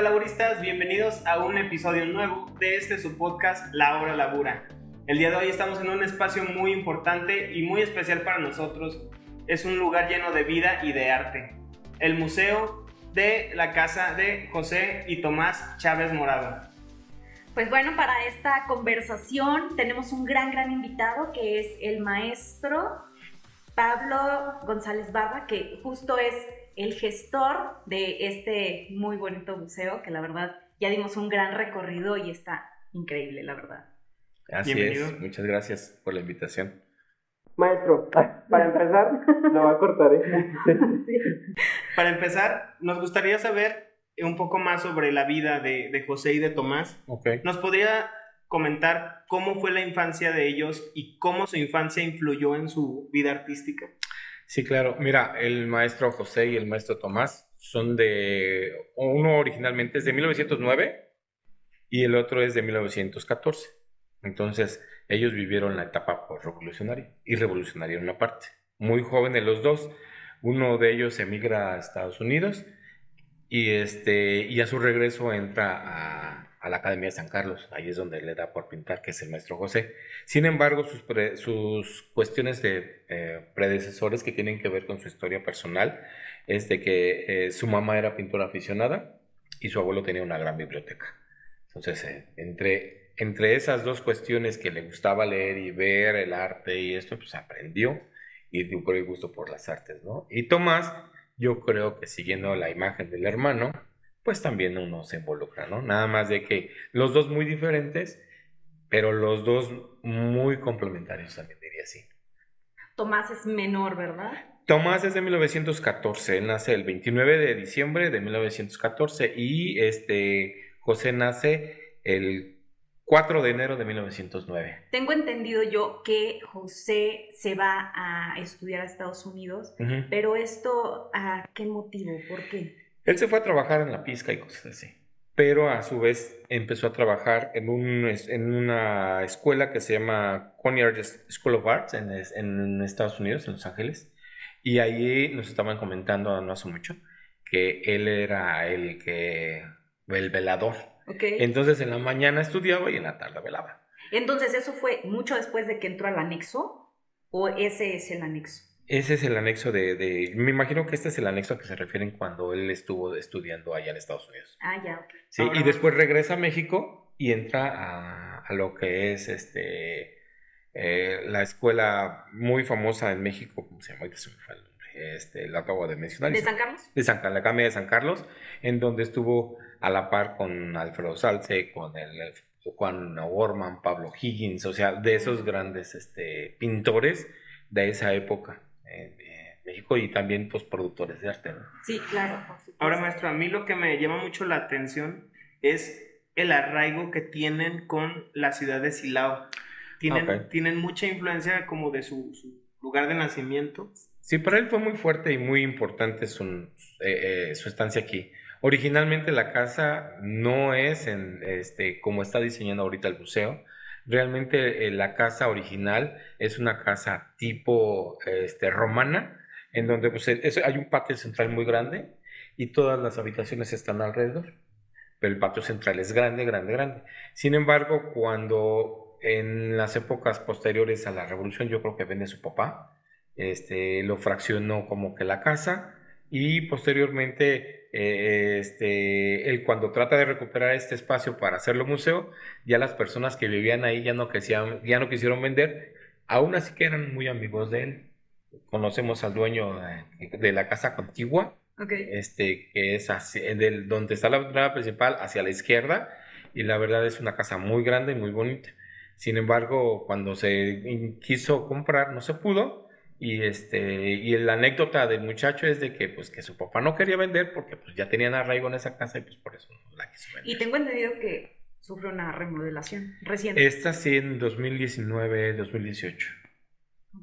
laburistas, bienvenidos a un episodio nuevo de su podcast La Hora Labura. El día de hoy estamos en un espacio muy importante y muy especial para nosotros. Es un lugar lleno de vida y de arte. El Museo de la Casa de José y Tomás Chávez Morado. Pues bueno, para esta conversación tenemos un gran invitado que es el maestro Pablo González Barba, que justo es el gestor de este muy bonito museo, que la verdad ya dimos un gran recorrido y está increíble, la verdad. Así Bienvenido. es, muchas gracias por la invitación. Maestro, para empezar, lo va a cortar, Sí. Para empezar, nos gustaría saber un poco más sobre la vida de José y de Tomás. Okay. ¿Nos podría comentar cómo fue la infancia de ellos y cómo su infancia influyó en su vida artística? Sí, claro. Mira, el maestro José y el maestro Tomás son uno originalmente es de 1909 y el otro es de 1914. Entonces, ellos vivieron la etapa revolucionaria y revolucionaria en una parte. Muy jóvenes los dos. Uno de ellos emigra a Estados Unidos y a su regreso entra a la Academia de San Carlos. Ahí es donde le da por pintar, que es el maestro José. Sin embargo, sus cuestiones de predecesores que tienen que ver con su historia personal es de que su mamá era pintora aficionada y su abuelo tenía una gran biblioteca. Entonces, entre esas dos cuestiones que le gustaba leer y ver el arte y esto, pues aprendió y dio por el gusto por las artes, ¿no? Y Tomás, yo creo que siguiendo la imagen del hermano, pues también uno se involucra, ¿no? Nada más de que los dos muy diferentes, pero los dos muy complementarios, también diría así. Tomás es menor, ¿verdad? Tomás es de 1914, él nace el 29 de diciembre de 1914 y José nace el 4 de enero de 1909. Tengo entendido yo que José se va a estudiar a Estados Unidos, Uh-huh. pero esto, ¿a qué motivo? ¿Por qué? Él se fue a trabajar en la pizca y cosas así, pero a su vez empezó a trabajar en una escuela que se llama Coney School of Arts en Estados Unidos, en Los Ángeles, y ahí nos estaban comentando no hace mucho que él era el velador. Okay. Entonces en la mañana estudiaba y en la tarde velaba. Entonces, ¿eso fue mucho después de que entró al anexo? ¿O ese es el anexo? Ese es el anexo me imagino que este es el anexo a que se refieren cuando él estuvo estudiando allá en Estados Unidos. Ah, ya, ok. Sí, Ahora y después regresa a México y entra a lo que es la escuela muy famosa en México, ¿cómo se llama? Ahorita se me fue el nombre, lo acabo de mencionar. ¿De San Carlos? La Academia de San Carlos, en donde estuvo a la par con Alfredo Salce, con el Juan O'Gorman, Pablo Higgins, o sea, de esos grandes pintores de esa época en México y también pues productores de arte, ¿no? Sí, claro, por supuesto. Ahora, maestro, a mí lo que me llama mucho la atención es el arraigo que tienen con la ciudad de Silao. Tienen mucha influencia como de su lugar de nacimiento. Sí, para él fue muy fuerte y muy importante su estancia aquí. Originalmente la casa no es como está diseñando ahorita el museo. Realmente la casa original es una casa tipo romana, en donde pues, hay un patio central muy grande y todas las habitaciones están alrededor. Pero el patio central es grande. Sin embargo, cuando en las épocas posteriores a la revolución, yo creo que vende su papá, lo fraccionó como que la casa y posteriormente él cuando trata de recuperar este espacio para hacerlo museo, ya las personas que vivían ahí ya no quisieron vender, aún así que eran muy amigos de él. Conocemos al dueño de la casa contigua, Okay. que es donde está la entrada principal hacia la izquierda, y la verdad es una casa muy grande y muy bonita. Sin embargo, cuando se quiso comprar no se pudo, y la anécdota del muchacho es de que pues que su papá no quería vender porque pues ya tenían arraigo en esa casa y pues por eso no la quiso vender. Y tengo entendido que sufre una remodelación reciente. Esta sí en 2019, 2018.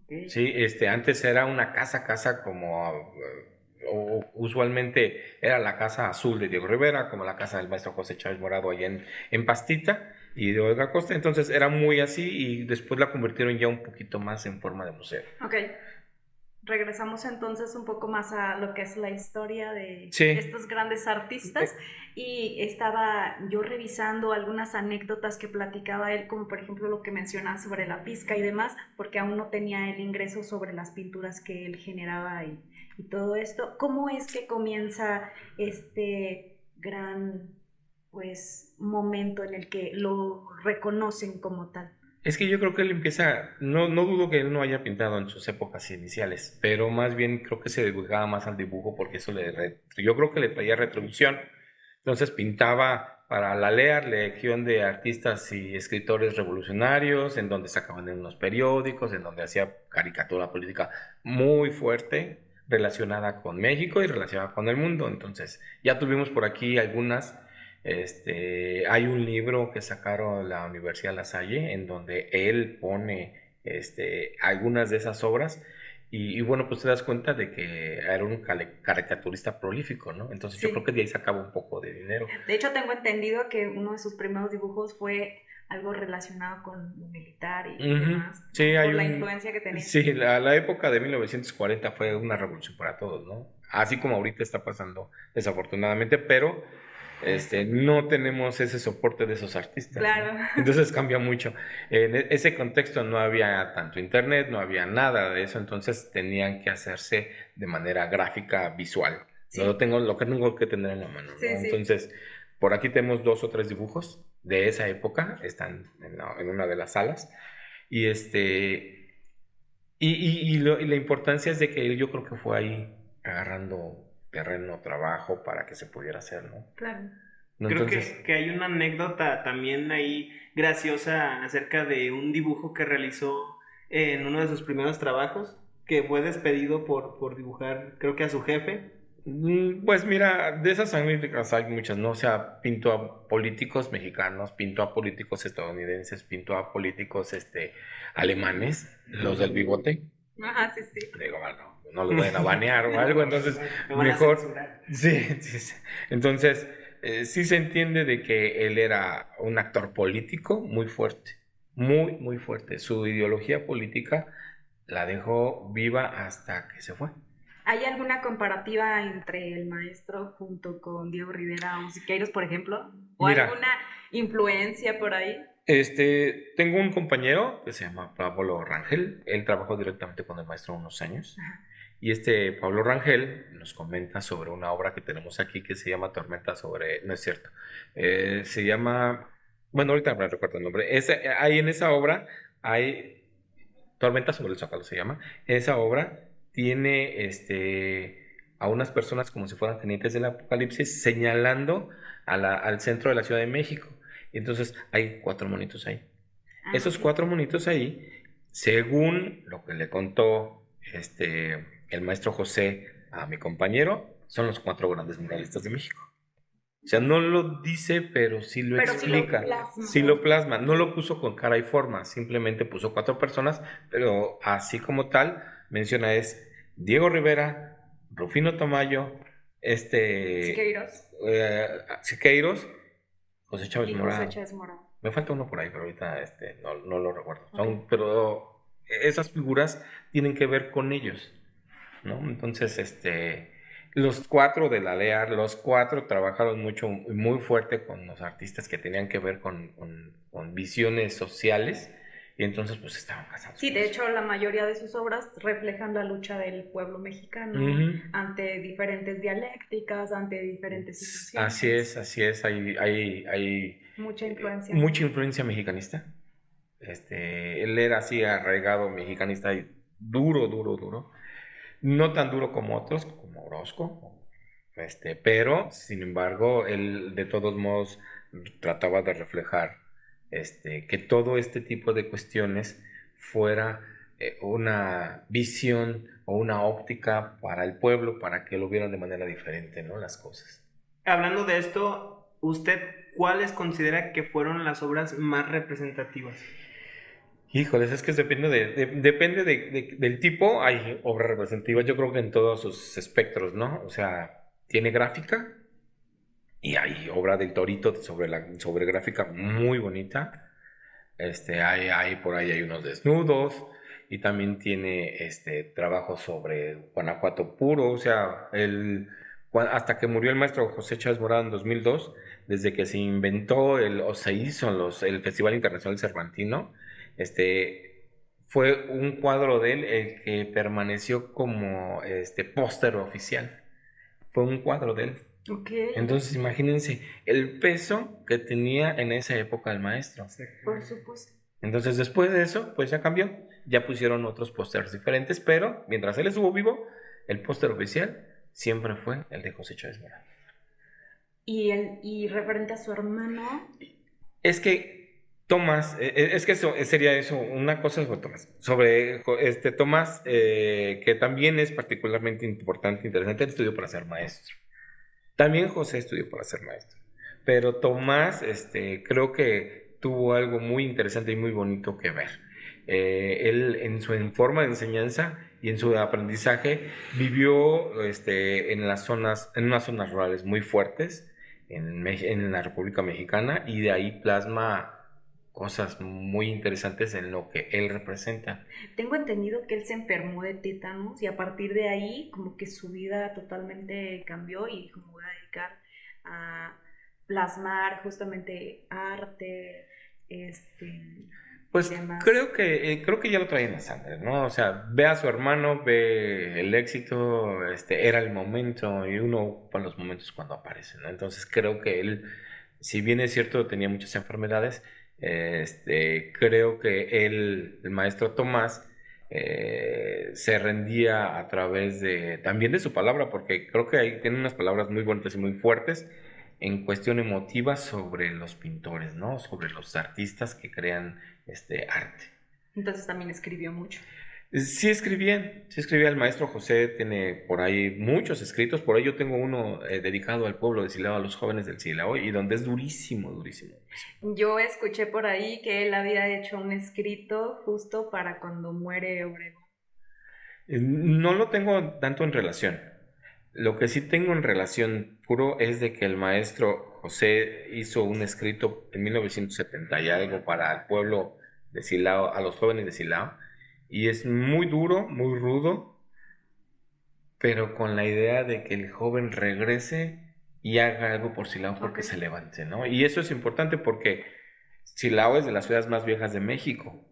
Okay. Sí, antes era una casa como usualmente era la casa azul de Diego Rivera, como la casa del maestro José Chávez Morado allá en Pastita y de Olga Costa. Entonces era muy así y después la convirtieron ya un poquito más en forma de museo. Ok. Regresamos entonces un poco más a lo que es la historia de Sí. estos grandes artistas, y estaba yo revisando algunas anécdotas que platicaba él, como por ejemplo lo que mencionaba sobre la pizca y demás, porque aún no tenía el ingreso sobre las pinturas que él generaba y todo esto. ¿Cómo es que comienza este gran, pues, momento en el que lo reconocen como tal? Es que yo creo que él empieza, no dudo que él no haya pintado en sus épocas iniciales, pero más bien creo que se dedicaba más al dibujo porque eso yo creo que le traía retribución. Entonces pintaba para la LEA, Legión de Artistas y Escritores Revolucionarios, en donde sacaban en unos periódicos, en donde hacía caricatura política muy fuerte relacionada con México y relacionada con el mundo. Entonces ya tuvimos por aquí algunas. Hay un libro que sacaron la Universidad La Salle en donde él pone algunas de esas obras y bueno, pues te das cuenta de que era un caricaturista prolífico, ¿no? Entonces yo creo Sí. que de ahí sacaba un poco de dinero. De hecho, tengo entendido que uno de sus primeros dibujos fue algo relacionado con lo militar y Ujú. demás, Sí, ¿no? hay Por la un... influencia que tenía. Sí, la época de 1940 fue una revolución para todos, ¿no? Así como ahorita está pasando, desafortunadamente, pero no tenemos ese soporte de esos artistas, ¿no? Claro. Entonces cambia mucho. En ese contexto no había tanto internet, no había nada de eso, entonces tenían que hacerse de manera gráfica, visual. Sí. Lo que tengo que tener en la mano, ¿no? Sí, sí. Entonces, por aquí tenemos 2 o 3 dibujos de esa época, están en una de las salas. Y y la importancia es de que él, yo creo que fue ahí agarrando terreno, trabajo para que se pudiera hacer, ¿no? Claro. ¿No? Creo Entonces, que hay una anécdota también ahí graciosa acerca de un dibujo que realizó en uno de sus primeros trabajos, que fue despedido por dibujar, creo que a su jefe. pues mira, de esas anécdotas hay muchas, ¿no? O sea, pintó a políticos mexicanos, pintó a políticos estadounidenses, pintó a políticos alemanes, los del bigote. Ajá, sí, sí. Digo, bueno, no los vayan a banear o algo, entonces Me van a mejor. censurar. Sí, sí, sí. Entonces, sí se entiende de que él era un actor político muy fuerte, muy, muy fuerte. Su ideología política la dejó viva hasta que se fue. ¿Hay alguna comparativa entre el maestro junto con Diego Rivera o Siqueiros, por ejemplo? ¿O Mira. alguna influencia por ahí? Tengo un compañero que se llama Pablo Rangel, él trabajó directamente con el maestro unos años. Ajá. Y Pablo Rangel nos comenta sobre una obra que tenemos aquí que se llama Tormenta sobre... No es cierto. Se llama... Bueno, ahorita me recuerdo el nombre. Ahí en esa obra hay... Tormenta sobre el Zócalo se llama. Esa obra tiene a unas personas como si fueran tenientes del apocalipsis señalando al centro de la Ciudad de México. Y entonces hay 4 monitos ahí. Ah, Esos ok. 4 monitos ahí, según lo que le contó el maestro José a mi compañero, son los 4 grandes muralistas de México. O sea, no lo dice, pero sí lo Pero sí lo explica. plasma. Sí lo plasma. No lo puso con cara y forma, simplemente puso 4 personas, pero así como tal, menciona es Diego Rivera, Rufino Tamayo, Siqueiros Siqueiros, José Chávez y Morado. José Chávez Morado. Me falta uno por ahí, pero ahorita no lo recuerdo. Ok. Pero esas figuras tienen que ver con ellos, ¿no? Entonces, los 4 de la LEA, los 4 trabajaron mucho, muy fuerte con los artistas que tenían que ver con visiones sociales, y entonces pues estaban casados. Sí, de hecho, la mayoría de sus obras reflejan la lucha del pueblo mexicano ante diferentes dialécticas, ante diferentes situaciones. Así es, hay Mucha influencia. mucha influencia mexicanista. Él era así arraigado mexicanista y duro. No tan duro como otros, como Orozco, pero sin embargo, él de todos modos trataba de reflejar que todo este tipo de cuestiones fuera una visión o una óptica para el pueblo, para que lo vieran de manera diferente, ¿no? Las cosas. Hablando de esto, ¿usted cuáles considera que fueron las obras más representativas? Híjoles, es que depende del tipo. Hay obras representativas, yo creo que en todos sus espectros, ¿no? O sea, tiene gráfica y hay obra del Torito sobre gráfica muy bonita. Por ahí hay unos desnudos y también tiene trabajos sobre Guanajuato puro, o sea, hasta que murió el maestro José Chávez Morado en 2002, desde que se inventó o se hizo el Festival Internacional Cervantino, fue un cuadro de él el que permaneció como póster oficial. Fue un cuadro de él. Okay. Entonces, imagínense el peso que tenía en esa época el maestro. Por supuesto. Entonces, después de eso, pues ya cambió. Ya pusieron otros pósters diferentes, pero mientras él estuvo vivo, el póster oficial siempre fue el de José Chávez Morado. Y referente a su hermano. Es que Tomás, es que eso sería eso, una cosa sobre Tomás. Sobre Tomás, que también es particularmente importante, interesante, él estudió para ser maestro. También José estudió para ser maestro. Pero Tomás, creo que tuvo algo muy interesante y muy bonito que ver. Él en su forma de enseñanza y en su aprendizaje vivió en unas zonas rurales muy fuertes en la República Mexicana, y de ahí plasma cosas muy interesantes en lo que él representa. Tengo entendido que él se enfermó de tétanos y a partir de ahí como que su vida totalmente cambió y dijo, me voy a dedicar a plasmar justamente arte, Pues demás. creo que ya lo traía en la sangre, ¿no? O sea, ve a su hermano, ve el éxito, era el momento, y uno ocupa los momentos cuando aparecen, ¿no? Entonces creo que él, si bien es cierto, tenía muchas enfermedades, creo que el maestro Tomás, se rendía a través también de su palabra, porque creo que ahí tiene unas palabras muy bonitas y muy fuertes en cuestión emotiva sobre los pintores, ¿no? Sobre los artistas que crean arte. Entonces también escribió mucho. Sí escribía el maestro José, tiene por ahí muchos escritos, por ahí yo tengo uno dedicado al pueblo de Silao, a los jóvenes del Silao, y donde es durísimo, durísimo. Yo escuché por ahí que él había hecho un escrito justo para cuando muere Obregón. No lo tengo tanto en relación. Lo que sí tengo en relación puro es de que el maestro José hizo un escrito en 1970 y algo para el pueblo de Silao, a los jóvenes de Silao, y es muy duro, muy rudo, pero con la idea de que el joven regrese y haga algo por Silao porque se levante, ¿no? Y eso es importante porque Silao es de las ciudades más viejas de México,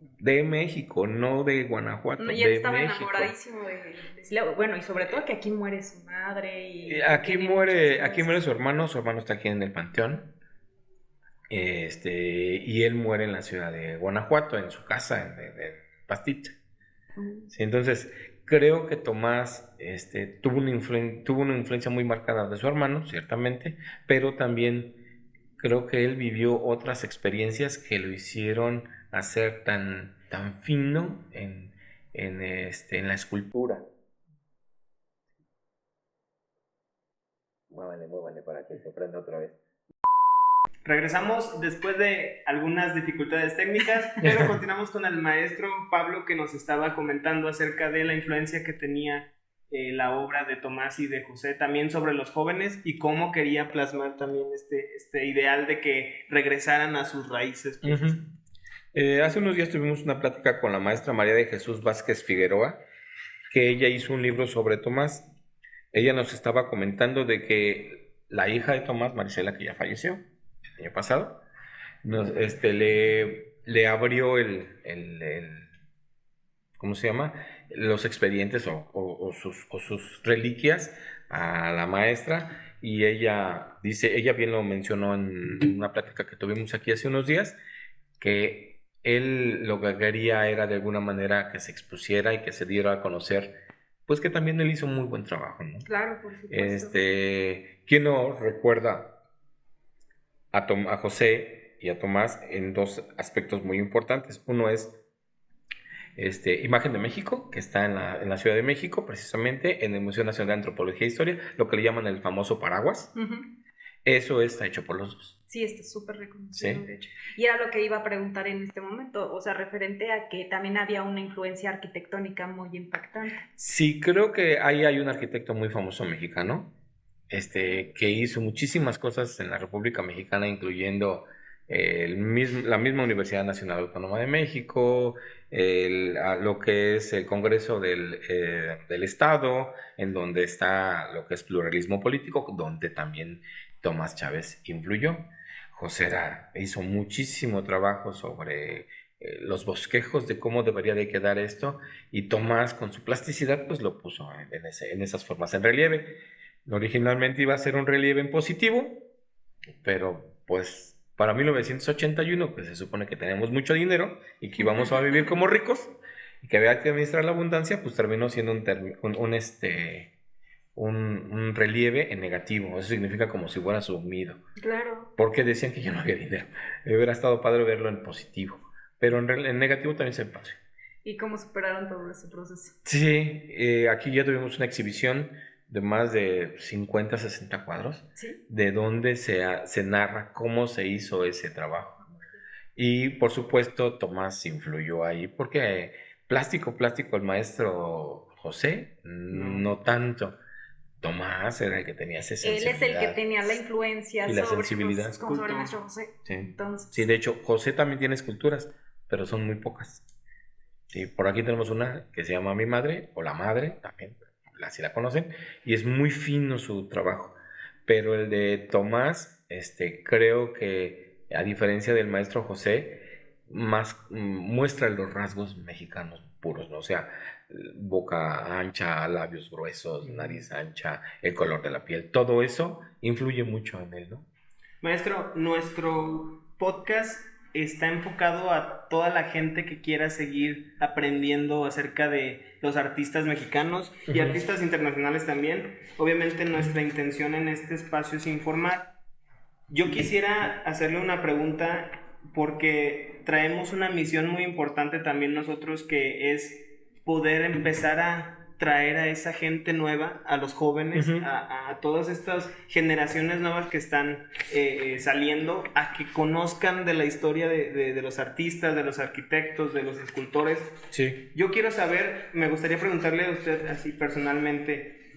no de Guanajuato, No, y él de estaba México. enamoradísimo de Silao. Bueno, y sobre todo que aquí muere su madre. Y aquí muere su hermano está aquí en el panteón. Y él muere en la ciudad de Guanajuato, en su casa, en Pastita. Sí, entonces, creo que Tomás tuvo una influencia muy marcada de su hermano, ciertamente, pero también creo que él vivió otras experiencias que lo hicieron hacer tan fino en la escultura. Muévale para que se prenda otra vez. Regresamos después de algunas dificultades técnicas, pero continuamos con el maestro Pablo, que nos estaba comentando acerca de la influencia que tenía la obra de Tomás y de José también sobre los jóvenes y cómo quería plasmar también este ideal de que regresaran a sus raíces. Hace unos días tuvimos una plática con la maestra María de Jesús Vázquez Figueroa, que ella hizo un libro sobre Tomás. Ella nos estaba comentando de que la hija de Tomás, Marisela, que ya falleció el año pasado, le abrió ¿cómo se llama? Los expedientes o sus reliquias a la maestra, y ella bien lo mencionó en una plática que tuvimos aquí hace unos días, que él lo que quería era de alguna manera que se expusiera y que se diera a conocer, pues que también él hizo un muy buen trabajo, ¿no? Claro, por supuesto. ¿Quién no recuerda a José y a Tomás en dos aspectos muy importantes? Uno es Imagen de México, que está en la Ciudad de México, precisamente en el Museo Nacional de Antropología e Historia, lo que le llaman el famoso paraguas. Eso está hecho por los dos. Sí, está súper reconocido, ¿Sí? de hecho. Y era lo que iba a preguntar en este momento, o sea, referente a que también había una influencia arquitectónica muy impactante. Sí, creo que ahí hay un arquitecto muy famoso mexicano, que hizo muchísimas cosas en la República Mexicana, incluyendo la misma Universidad Nacional Autónoma de México, lo que es el Congreso del Estado, en donde está lo que es pluralismo político, donde también Tomás Chávez influyó. José hizo muchísimo trabajo sobre los bosquejos de cómo debería de quedar esto, y Tomás con su plasticidad pues lo puso en esas formas en relieve. Originalmente iba a ser un relieve en positivo, pero pues para 1981 pues se supone que teníamos mucho dinero y que íbamos a vivir como ricos y que había que administrar la abundancia, pues terminó siendo un relieve en negativo. Eso significa como si fuera sumido. Claro. Porque decían que ya no había dinero. Hubiera estado padre verlo en positivo, pero en negativo también se ve padre. ¿Y cómo superaron todo ese proceso? Sí, aquí ya tuvimos una exhibición de más de 50, 60 cuadros, ¿Sí? de donde se narra cómo se hizo ese trabajo. Y por supuesto Tomás influyó ahí, porque plástico, el maestro José, no tanto. Tomás era el que tenía esa Él sensibilidad. es el que tenía la influencia y la sobre, sensibilidad. pues, como sobre nuestro José. Sí. Entonces, Sí, de hecho, José también tiene esculturas, pero son muy pocas. Sí, por aquí tenemos una que se llama Mi Madre, o La Madre, también, así la conocen, y es muy fino su trabajo. Pero el de Tomás, creo que, a diferencia del maestro José, más muestra los rasgos mexicanos puros, ¿no? O sea, boca ancha, labios gruesos, nariz ancha, el color de la piel, todo eso influye mucho en él, ¿no? Maestro, nuestro podcast está enfocado a toda la gente que quiera seguir aprendiendo acerca de los artistas mexicanos y artistas internacionales también. Obviamente nuestra intención en este espacio es informar. Yo quisiera hacerle una pregunta porque traemos una misión muy importante también nosotros, que es poder empezar a traer a esa gente nueva, a los jóvenes, a todas estas generaciones nuevas que están saliendo, a que conozcan de la historia de los artistas, de los arquitectos, de los escultores. Sí. Yo quiero saber, me gustaría preguntarle a usted así personalmente,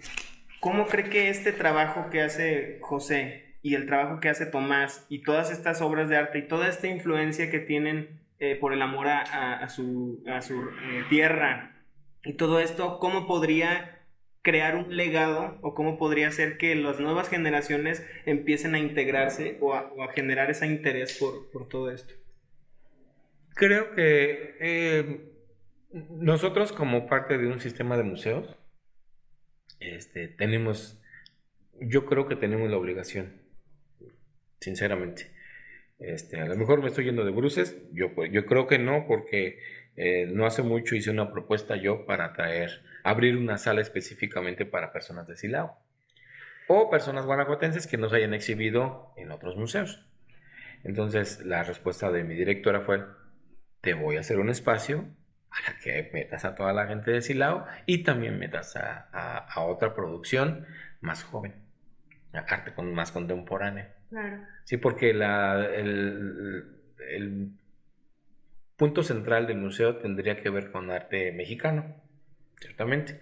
¿cómo cree que este trabajo que hace José y el trabajo que hace Tomás y todas estas obras de arte y toda esta influencia que tienen por el amor a su tierra y todo esto, cómo podría crear un legado o cómo podría hacer que las nuevas generaciones empiecen a integrarse o a generar ese interés por todo esto? Creo que nosotros, como parte de un sistema de museos, yo creo que tenemos la obligación, sinceramente. A lo mejor me estoy yendo de bruces, yo creo que no, porque no hace mucho hice una propuesta yo para abrir una sala específicamente para personas de Silao o personas guanajuatenses que no se hayan exhibido en otros museos. Entonces la respuesta de mi directora fue: te voy a hacer un espacio para que metas a toda la gente de Silao y también metas a otra producción más joven, arte más contemporáneo. Claro. Sí, porque el punto central del museo tendría que ver con arte mexicano, ciertamente,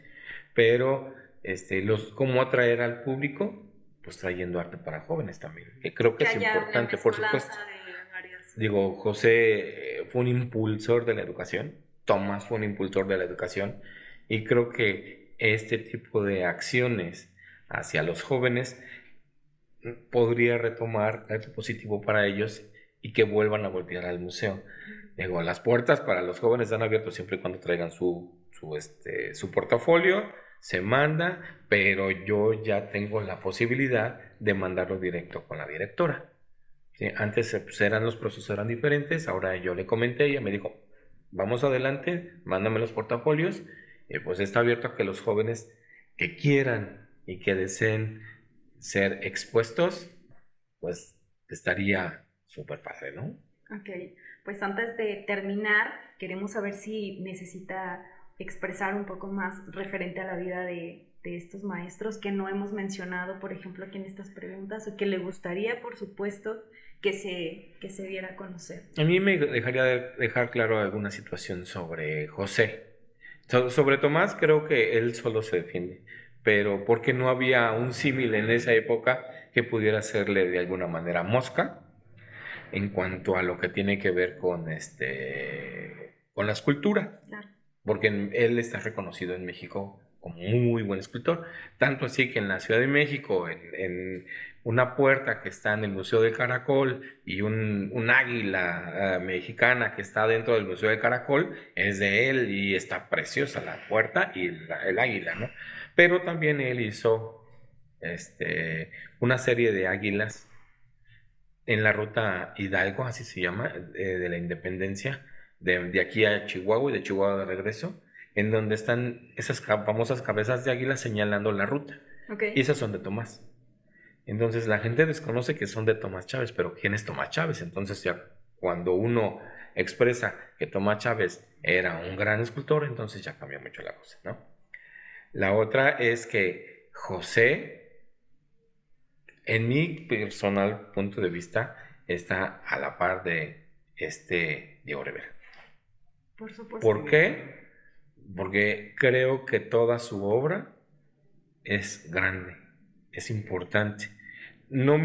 pero cómo atraer al público, pues trayendo arte para jóvenes también, que creo que es importante, por supuesto. Digo, José fue un impulsor de la educación, Tomás fue un impulsor de la educación, y creo que este tipo de acciones hacia los jóvenes podría retomar algo positivo para ellos y que vuelvan a voltear al museo. Digo, las puertas para los jóvenes están abiertas siempre y cuando traigan su portafolio, se manda, pero yo ya tengo la posibilidad de mandarlo directo con la directora. ¿Sí? Antes los procesos eran diferentes, ahora yo le comenté, ella me dijo: vamos adelante, mándame los portafolios, y pues está abierto a que los jóvenes que quieran y que deseen ser expuestos, pues estaría súper padre, ¿no? Ok, pues antes de terminar, queremos saber si necesita expresar un poco más referente a la vida de estos maestros que no hemos mencionado, por ejemplo, aquí en estas preguntas, o que le gustaría, por supuesto, que se diera a conocer. A mí me dejaría dejar claro alguna situación sobre José. Sobre Tomás, creo que él solo se defiende, pero porque no había un símil en esa época que pudiera hacerle de alguna manera mosca. en cuanto a lo que tiene que ver con con la escultura, Claro. porque él está reconocido en México como muy buen escultor, tanto así que en la Ciudad de México, en una puerta que está en el Museo del Caracol y un águila mexicana que está dentro del Museo del Caracol, es de él y está preciosa la puerta y el águila, ¿no? Pero también él hizo una serie de águilas en la ruta Hidalgo, así se llama, de la Independencia, de aquí a Chihuahua y de Chihuahua de regreso, en donde están esas famosas cabezas de águila señalando la ruta. Ok. Y esas son de Tomás. Entonces la gente desconoce que son de Tomás Chávez, pero ¿quién es Tomás Chávez? Entonces ya cuando uno expresa que Tomás Chávez era un gran escultor, entonces ya cambia mucho la cosa, ¿no? La otra es que José, en mi personal punto de vista, está a la par de Diego Rivera. Por supuesto. ¿Por qué? Porque creo que toda su obra es grande, es importante. No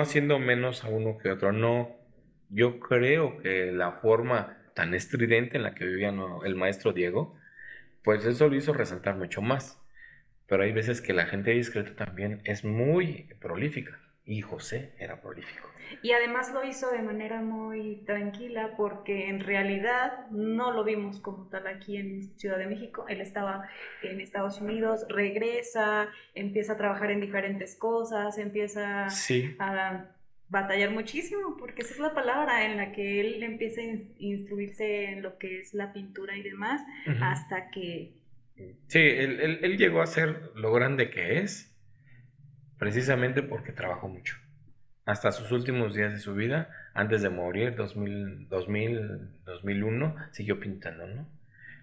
haciendo menos a uno que otro, no. Yo creo que la forma tan estridente en la que vivía el maestro Diego, pues eso lo hizo resaltar mucho más. Pero hay veces que la gente discreta también es muy prolífica, y José era prolífico. Y además lo hizo de manera muy tranquila porque en realidad no lo vimos como tal aquí en Ciudad de México. Él estaba en Estados Unidos, regresa, empieza a trabajar en diferentes cosas, empieza Sí. a batallar muchísimo, porque esa es la palabra en la que él empieza a instruirse en lo que es la pintura y demás, Uh-huh. hasta que... Sí, él llegó a ser lo grande que es precisamente porque trabajó mucho. Hasta sus últimos días de su vida, antes de morir, 2001, siguió pintando, ¿no?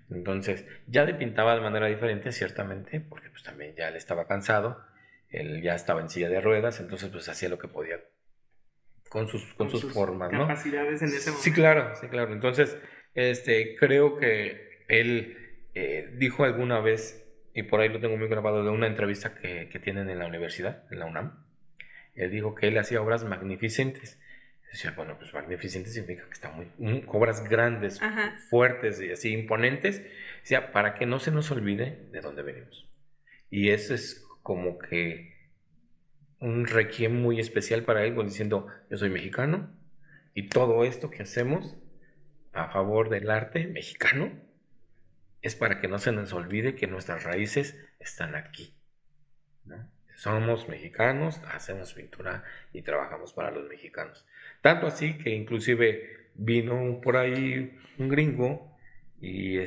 Entonces, ya le pintaba de manera diferente, ciertamente, porque pues también ya él estaba cansado, él ya estaba en silla de ruedas, entonces pues hacía lo que podía con sus formas, ¿no? Capacidades en ese momento. Sí, claro, sí, claro. Entonces, creo que él dijo alguna vez, y por ahí lo tengo muy grabado, de una entrevista que tienen en la universidad, en la UNAM. Él dijo que él hacía obras magnificentes. Decía, bueno, pues magnificentes significa que están obras grandes, Ajá. fuertes y así imponentes. Decía, para que no se nos olvide de dónde venimos. Y eso es como que un requiem muy especial para él, diciendo, yo soy mexicano y todo esto que hacemos a favor del arte mexicano es para que no se nos olvide que nuestras raíces están aquí, ¿no? Somos mexicanos, hacemos pintura y trabajamos para los mexicanos. Tanto así que inclusive vino por ahí un gringo y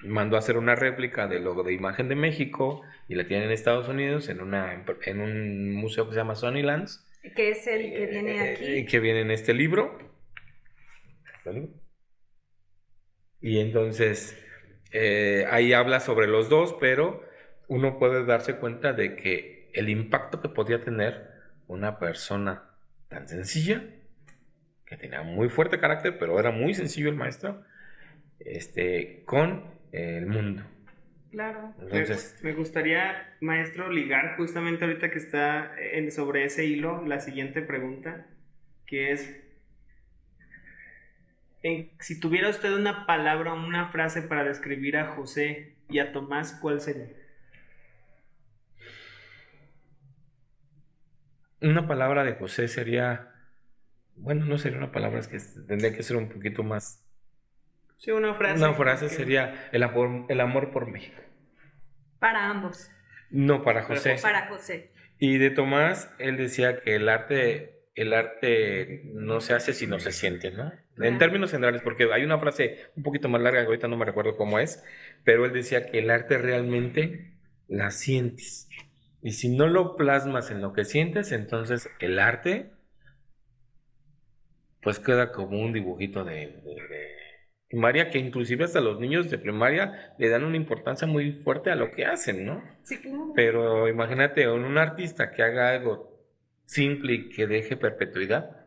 mandó a hacer una réplica del logo de imagen de México y la tiene en Estados Unidos en un museo que se llama Sonylands. Que es el que viene aquí. Que viene en este libro. Y entonces ahí habla sobre los dos, pero uno puede darse cuenta de que el impacto que podía tener una persona tan sencilla, que tenía muy fuerte carácter, pero era muy sencillo el maestro, con el mundo. Claro. Entonces, me gustaría, maestro, ligar justamente ahorita que está sobre ese hilo la siguiente pregunta, que es, si tuviera usted una palabra o una frase para describir a José y a Tomás, ¿cuál sería? una palabra de José sería, bueno, no sería una palabra, es que tendría que ser un poquito más. Sí, una frase. Una frase sería el amor por México. Para ambos. No, para José. Para José. Y de Tomás, él decía que el arte no se hace sino se siente, ¿no? En términos generales, porque hay una frase un poquito más larga que ahorita no me recuerdo cómo es, pero él decía que el arte realmente la sientes. Y si no lo plasmas en lo que sientes, entonces el arte pues queda como un dibujito de primaria, que inclusive hasta los niños de primaria le dan una importancia muy fuerte a lo que hacen, ¿no? Sí, claro. Pero imagínate un artista que haga algo simple y que deje perpetuidad.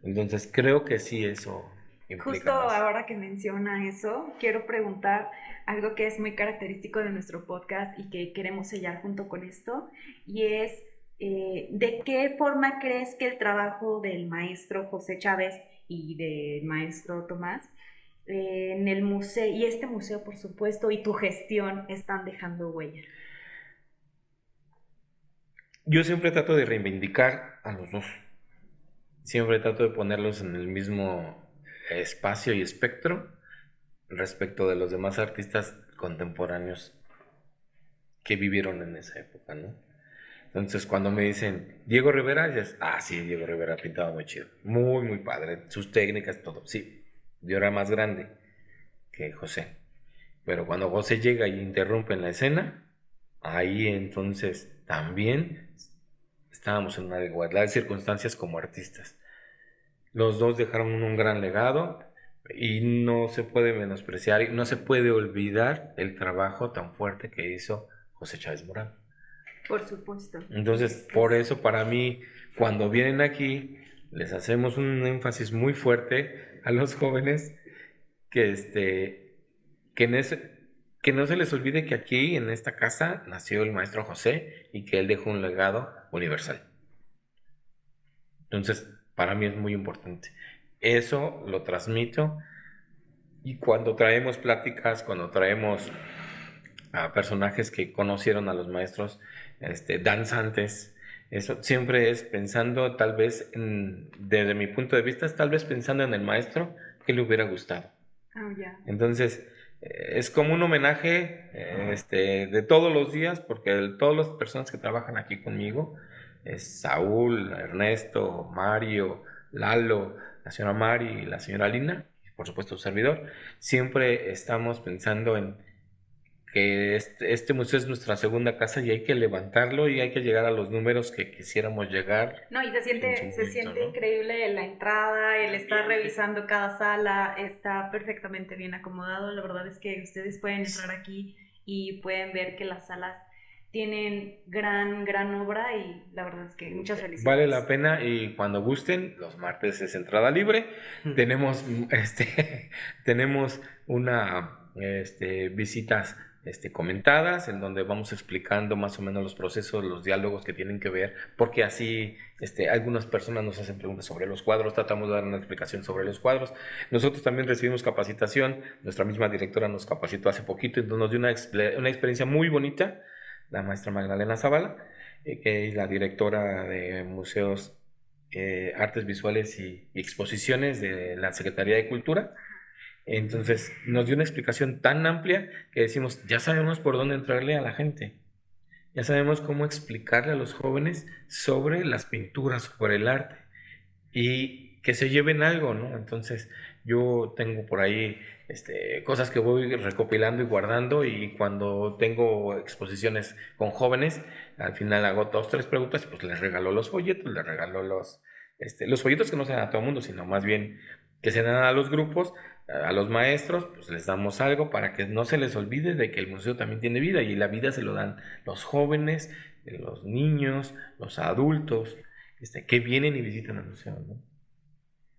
Entonces creo que sí, eso implica Justo más. ahora que menciona eso, quiero preguntar algo que es muy característico de nuestro podcast y que queremos sellar junto con esto, y es ¿de qué forma crees que el trabajo del maestro José Chávez y del maestro Tomás en el museo, y este museo por supuesto, y tu gestión están dejando huella? Yo siempre trato de reivindicar a los dos. Siempre trato de ponerlos en el mismo espacio y espectro respecto de los demás artistas contemporáneos que vivieron en esa época, ¿no? Entonces, cuando me dicen Diego Rivera, dices, sí, Diego Rivera pintaba muy chido, muy, muy padre, sus técnicas, todo. Sí, yo era más grande que José, pero cuando José llega y interrumpe en la escena, ahí entonces también estábamos en una igualdad de circunstancias como artistas. Los dos dejaron un gran legado y no se puede menospreciar y no se puede olvidar el trabajo tan fuerte que hizo José Chávez Morán. Por supuesto. Entonces, por eso para mí, cuando vienen aquí, les hacemos un énfasis muy fuerte a los jóvenes que, que no se les olvide que aquí, en esta casa, nació el maestro José y que él dejó un legado universal. Entonces, para mí es muy importante. Eso lo transmito y cuando traemos pláticas, cuando traemos a personajes que conocieron a los maestros danzantes, eso siempre es pensando tal vez, desde mi punto de vista, es tal vez pensando en el maestro que le hubiera gustado. Ya. Entonces, es como un homenaje de todos los días, porque todas las personas que trabajan aquí conmigo, Saúl, Ernesto, Mario, Lalo, la señora Mari y la señora Lina, y por supuesto su servidor, siempre estamos pensando en que este museo es nuestra segunda casa y hay que levantarlo y hay que llegar a los números que quisiéramos llegar. No, y se siente ¿no? increíble la entrada, el estar revisando cada sala, está perfectamente bien acomodado. La verdad es que ustedes pueden entrar aquí y pueden ver que las salas tienen gran obra y la verdad es que muchas felicidades. Vale la pena y cuando gusten, los martes es entrada libre. Tenemos tenemos una visitas comentadas en donde vamos explicando más o menos los procesos, los diálogos que tienen que ver, porque así algunas personas nos hacen preguntas sobre los cuadros, tratamos de dar una explicación sobre los cuadros. Nosotros también recibimos capacitación, nuestra misma directora nos capacitó hace poquito, entonces nos dio una experiencia muy bonita, la maestra Magdalena Zavala, que es la directora de museos, artes visuales y exposiciones de la Secretaría de Cultura. Entonces nos dio una explicación tan amplia que decimos, ya sabemos por dónde entrarle a la gente, ya sabemos cómo explicarle a los jóvenes sobre las pinturas, sobre el arte y que se lleven algo, ¿no? Entonces yo tengo por ahí cosas que voy recopilando y guardando y cuando tengo exposiciones con jóvenes, al final hago 2, 3 preguntas y pues les regalo los folletos, les regalo los folletos que no se dan a todo el mundo, sino más bien que se dan a los grupos, a los maestros, pues les damos algo para que no se les olvide de que el museo también tiene vida y la vida se lo dan los jóvenes, los niños, los adultos, que vienen y visitan el museo, ¿no?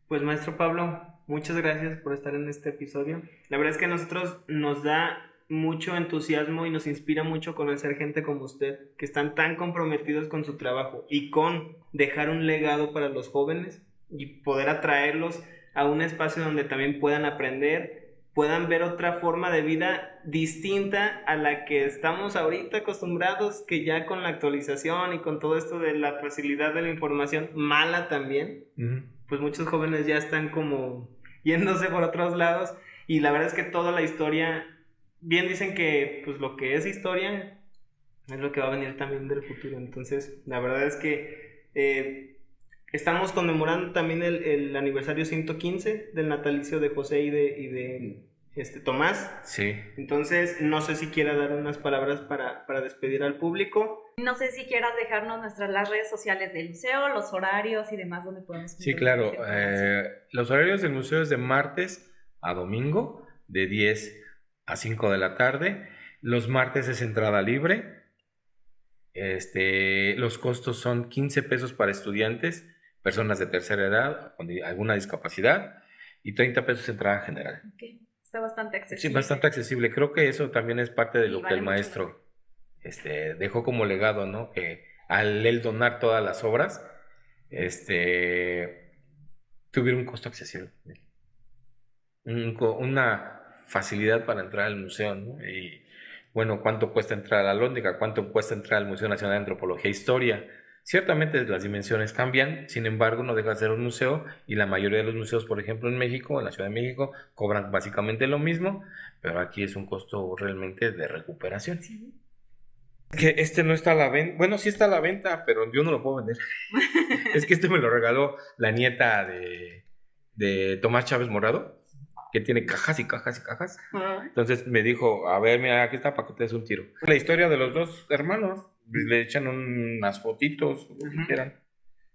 Pues maestro Pablo, muchas gracias por estar en este episodio. La verdad es que a nosotros nos da mucho entusiasmo y nos inspira mucho conocer gente como usted, que están tan comprometidos con su trabajo y con dejar un legado para los jóvenes y poder atraerlos a un espacio donde también puedan aprender, puedan ver otra forma de vida distinta a la que estamos ahorita acostumbrados, que ya con la actualización y con todo esto de la facilidad de la información mala también, pues muchos jóvenes ya están como yéndose por otros lados y la verdad es que toda la historia, bien dicen que pues lo que es historia es lo que va a venir también del futuro. Entonces la verdad es que estamos conmemorando también el aniversario 115 del natalicio de José y de Tomás. Sí. Entonces, no sé si quiera dar unas palabras para despedir al público. No sé si quieras dejarnos las redes sociales del museo, los horarios y demás donde podemos... Sí, claro. Los horarios del museo es de martes a domingo, de 10 a 5 de la tarde. Los martes es entrada libre. Los costos son 15 pesos para estudiantes, personas de tercera edad con alguna discapacidad y 30 pesos entrada general. Okay. Está bastante accesible. Sí, bastante accesible. Creo que eso también es parte de lo que el maestro dejó como legado, ¿no? Que al él donar todas las obras, tuviera un costo accesible. Una facilidad para entrar al museo, ¿no? Y bueno, ¿cuánto cuesta entrar a la Alhóndiga? ¿Cuánto cuesta entrar al Museo Nacional de Antropología e Historia? Ciertamente las dimensiones cambian, sin embargo no deja de ser un museo y la mayoría de los museos, por ejemplo en México, en la Ciudad de México, cobran básicamente lo mismo, pero aquí es un costo realmente de recuperación. Sí. Que no está a la venta, bueno, sí está a la venta, pero yo no lo puedo vender. Es que me lo regaló la nieta de Tomás Chávez Morado, que tiene cajas y cajas y cajas. Entonces me dijo, a ver, mira, aquí está para que te des un tiro. La historia de los dos hermanos, le echan unas fotitos, lo que quieran.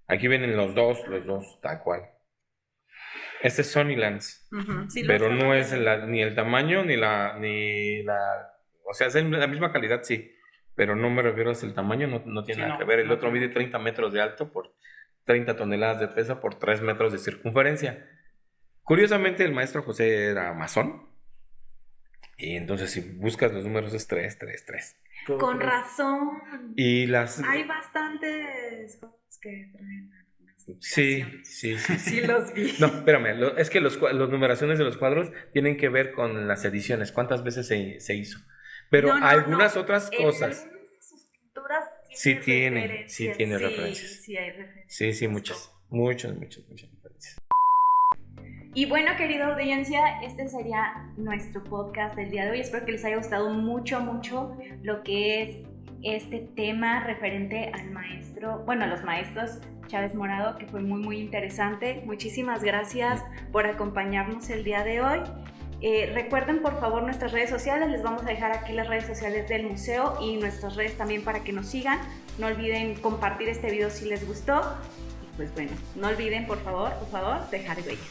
Aquí vienen los dos, tal cual. Este es Sonnylands, Sí, pero no es ni el tamaño ni la, o sea, es la misma calidad, sí, pero no me refiero a el tamaño, no tiene nada que ver. El otro mide 30 metros de alto por 30 toneladas de peso por 3 metros de circunferencia. Curiosamente, el maestro José era masón. Y entonces, si buscas los números, es 3, 3, 3. Con razón. Y hay bastantes cosas que traen. Sí. Los vi. No, espérame, es que las numeraciones de los cuadros tienen que ver con las ediciones, cuántas veces se hizo. Pero algunas otras cosas. En algunas de sus pinturas sí tiene referencias. Sí, hay referencias. Sí, muchas referencias. Y bueno, querida audiencia, este sería nuestro podcast del día de hoy. Espero que les haya gustado mucho lo que es este tema referente al maestro, a los maestros Chávez Morado, que fue muy interesante. Muchísimas gracias por acompañarnos el día de hoy. Recuerden por favor nuestras redes sociales, les vamos a dejar aquí las redes sociales del museo y nuestras redes también para que nos sigan. No olviden compartir este video si les gustó. Y pues bueno, no olviden por favor dejar huella.